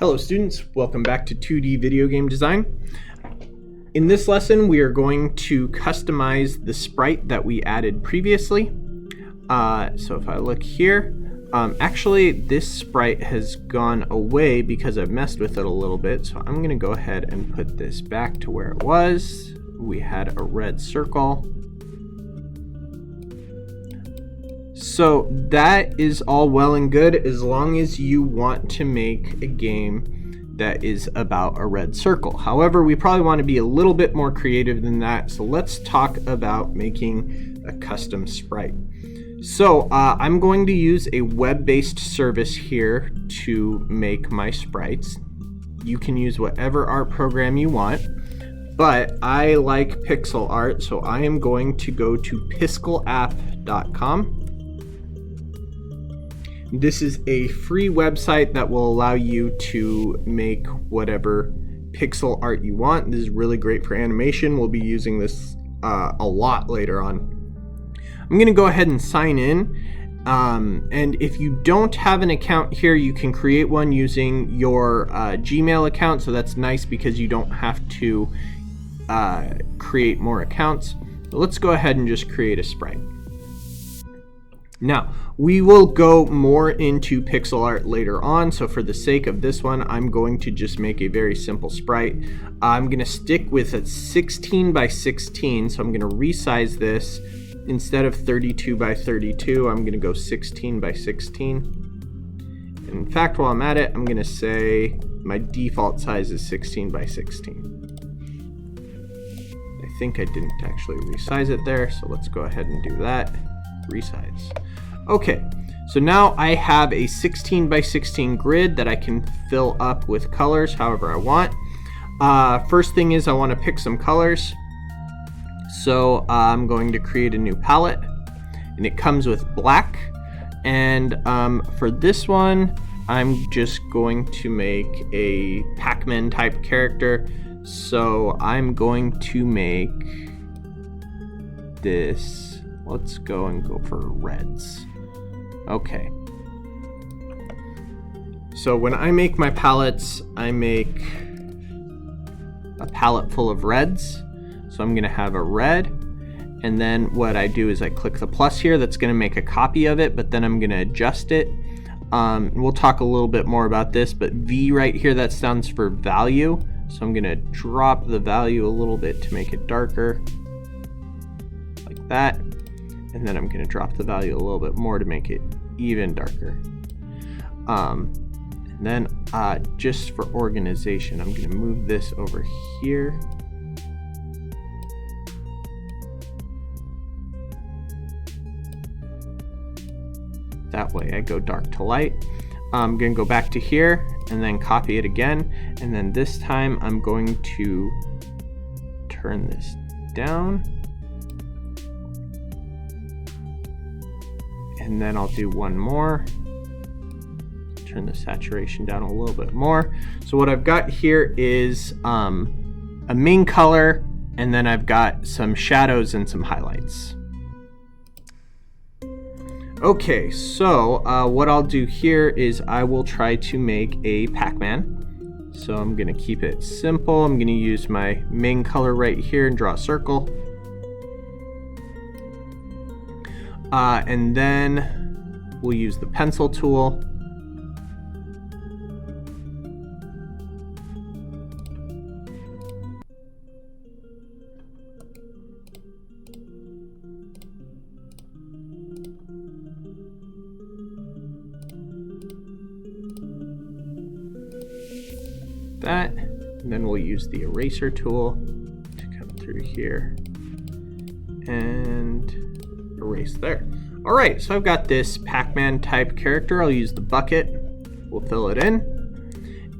Hello students, welcome back to 2D video game design. In this lesson we are going to customize the sprite that we added previously. So if I look here, actually this sprite has gone away because I've messed with it a little bit, so I'm going to go ahead and put this back to where it was. We had a red circle. So that is all well and good as long as you want to make a game that is about a red circle. However, we probably want to be a little bit more creative than that. So let's talk about making a custom sprite. So I'm going to use a web-based service here to make my sprites. You can use whatever art program you want, but I like pixel art, so I am going to go to piscalapp.com. This is a free website that will allow you to make whatever pixel art you want. This is really great for animation. We'll be using this a lot later on. I'm going to go ahead and sign in. And if you don't have an account here, you can create one using your Gmail account. So that's nice because you don't have to create more accounts. So let's go ahead and just create a sprite. Now, we will go more into pixel art later on, so for the sake of this one, I'm going to just make a very simple sprite. I'm going to stick with a 16 by 16, so I'm going to resize this. Instead of 32 by 32, I'm going to go 16 by 16. And in fact, while I'm at it, I'm going to say my default size is 16 by 16. I think I didn't actually resize it there, so let's go ahead and do that. Resize. Okay, so now I have a 16 by 16 grid that I can fill up with colors however I want. First thing is I want to pick some colors. So I'm going to create a new palette, and it comes with black. And for this one, I'm just going to make a Pac-Man type character. So I'm going to make this. Let's go and go for reds. Okay. So when I make my palettes, I make a palette full of reds. So I'm going to have a red. And then what I do is I click the plus here. That's going to make a copy of it, but then I'm going to adjust it. We'll talk a little bit more about this, but V right here, that stands for value. So I'm going to drop the value a little bit to make it darker. Like that. And then I'm going to drop the value a little bit more to make it even darker. And then just for organization, I'm going to move this over here. That way I go dark to light. I'm going to go back to here and then copy it again. And then this time I'm going to turn this down. And then I'll do one more. Turn the saturation down a little bit more. So what I've got here is a main color, and then I've got some shadows and some highlights. Okay, so what I'll do here is I will try to make a Pac-Man. So I'm going to keep it simple. I'm going to use my main color right here and draw a circle. And then we'll use the pencil tool. That, and then we'll use the eraser tool to come through here and erase there. All right, so I've got this Pac-Man type character. I'll use the bucket. We'll fill it in.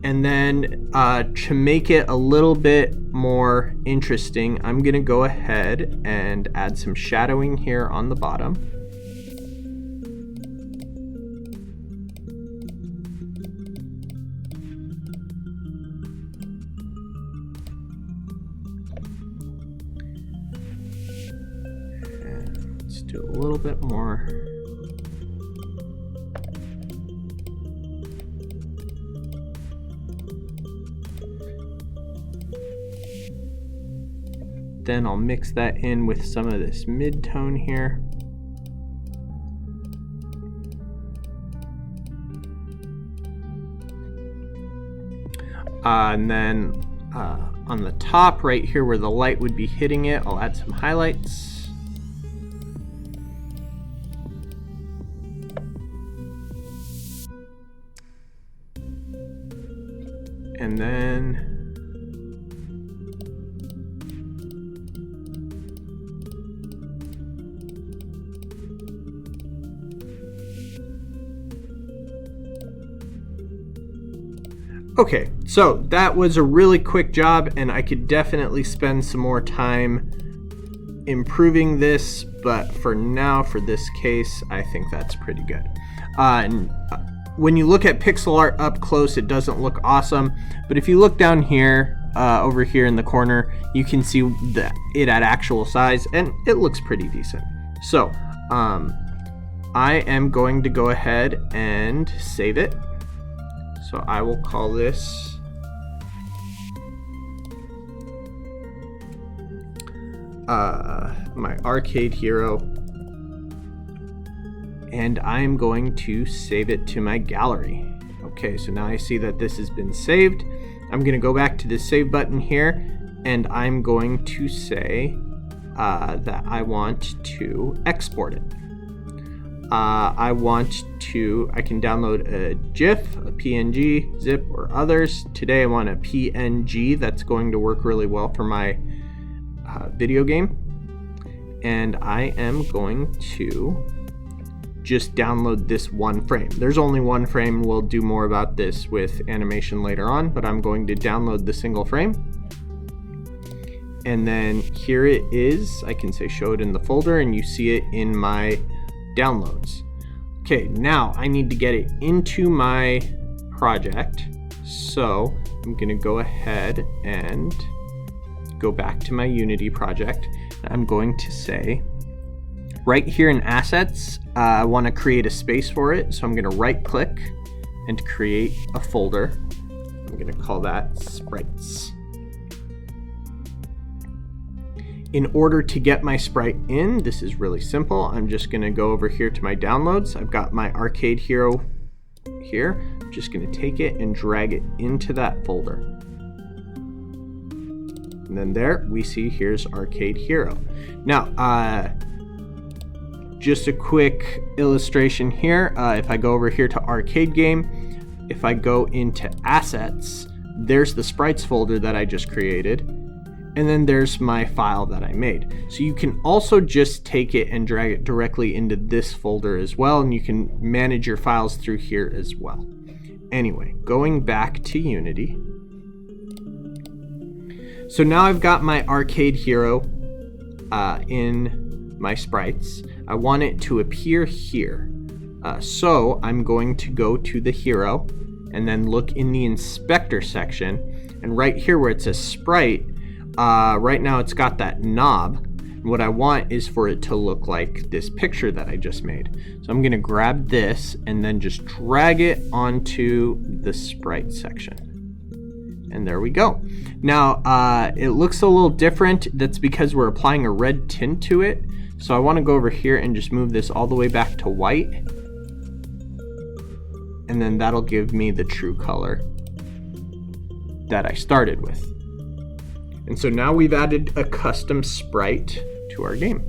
And then to make it a little bit more interesting, I'm going to go ahead and add some shadowing here on the bottom. Do a little bit more. Then I'll mix that in with some of this mid-tone here. And then on the top right here where the light would be hitting it, I'll add some highlights. And then okay, so that was a really quick job, and I could definitely spend some more time improving this, but for now, for this case, I think that's pretty good. When you look at pixel art up close, it doesn't look awesome, but if you look down here, over here in the corner, you can see it at actual size, and it looks pretty decent. So, I am going to go ahead and save it. So I will call this my arcade hero, and I'm going to save it to my gallery. Okay, so now I see that this has been saved. I'm going to go back to the save button here, and I'm going to say that I want to export it. I can download a GIF, a PNG, zip, or others. Today I want a PNG that's going to work really well for my video game. And I am going to just download this one frame. There's only one frame. We'll do more about this with animation later on, but I'm going to download the single frame. And then here it is. I can say show it in the folder, and you see it in my downloads. Okay, now I need to get it into my project. So I'm gonna go ahead and go back to my Unity project. I'm going to say right here in assets, I want to create a space for it. So I'm gonna right click and create a folder. I'm gonna call that sprites. In order to get my sprite in, this is really simple. I'm just gonna go over here to my downloads. I've got my arcade hero here. I'm just gonna take it and drag it into that folder. And then there we see here's arcade hero. Now, just a quick illustration here. If I go over here to arcade game, if I go into assets, there's the sprites folder that I just created. And then there's my file that I made. So you can also just take it and drag it directly into this folder as well, and you can manage your files through here as well. Anyway, going back to Unity. So now I've got my arcade hero in my sprites. I want it to appear here. So I'm going to go to the hero and then look in the inspector section, and right here where it says sprite, right now it's got that knob. What I want is for it to look like this picture that I just made. So I'm gonna grab this and then just drag it onto the sprite section. And there we go. Now, it looks a little different. That's because we're applying a red tint to it. So I wanna go over here and just move this all the way back to white. And then that'll give me the true color that I started with. And so now we've added a custom sprite to our game.